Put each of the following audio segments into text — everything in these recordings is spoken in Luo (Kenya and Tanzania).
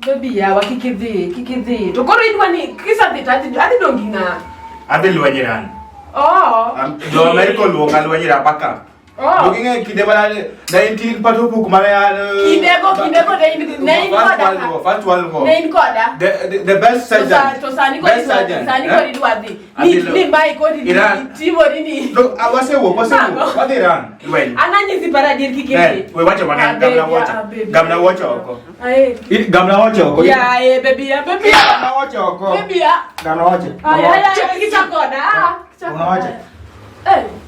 Baby ya kikidhi. To koro idwani kisadhi tati adi dongina. Adi lwenyiran. Oh. Jo America luonga lwenyira baka. Oh. Doginge kide bana 19 pato book mane Kidego first world war. Nein koda. The best surgeon. To sani ko idwadhi. Ni mai ko di timo ni. Look, awase wo what Iran lwen. Ananyi zipara dir kikidhi. We wacho mana gamna wacho oko. Gamna wacho oko. Ya baby ya. Gamna wacho oko. Baby ya. Gamna wacho. Ay kichakoda. Unawacho.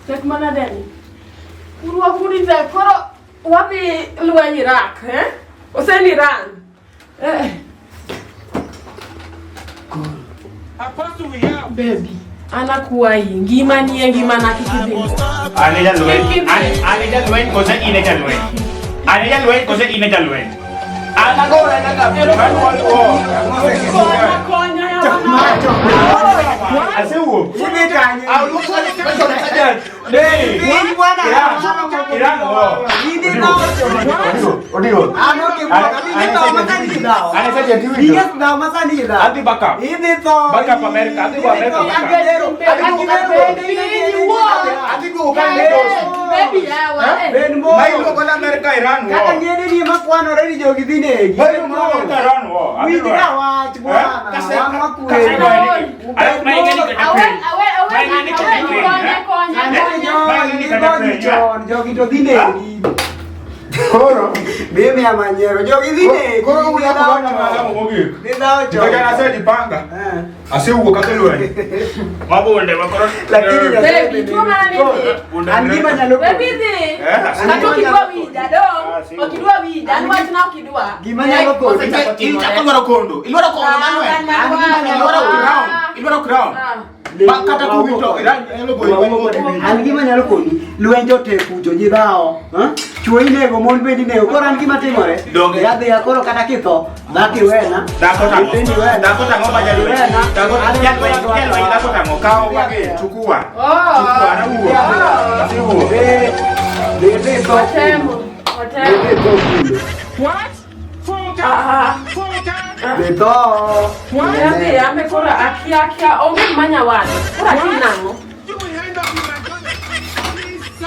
Tek mana deni. Urwa kuniza koro wapi lwenyi Iraq, Oseni Iran. Baby, anakuwa hii ngima na kikidhi. Aneja lwen kosa ineja lwen. Aneja lwen kosa ineja lwen. Anagora konya ya wana. Asewo. Au luko saja. Dei. Iran ho. Ini no. Odio. Ano ke ini no makan di dao. Ana saja diwi. Dia no makan di dao. Ati baka. Ini to. Baka pa Amerika. Ati Amerika. Ati go kan dos. Baby ya wa. Mai lo kan Amerika Iran ho. Kata dia ni makuan orang di jogi dine. Mai lo Iran ho. Wi dia wa cuma. Mama ku. Ayo mai ngani ke Awe. Jogi to dine. Koro. Mimi amanyero jogi dine. Koro uya kubana malamu mogi. Ni dao cho. Kaja nasa dipanga. Asiu kakelu. Mabonde makoro. Lakini baby tu mana nini? Andima nyalo. Baby di. Kato kidua wida dong. Okidua wida. Anu watu na okidua. Gimana lo ko? Ilwara kondo Manuel. Ilwara crown. Bakata kuwito elo boy. An gima nyalo koni lwenjo te pujo ji dhao, chuoi nego mon bedi nego koro an gima timore. Yadhi ya koro kata kitho dhaki wena. Dako tango bajali wena. Dako tango kao wage chukua. Chukua na uo. Asiu. De to. What? De to. Yambe kora akia onge manya wana. Kora kinango.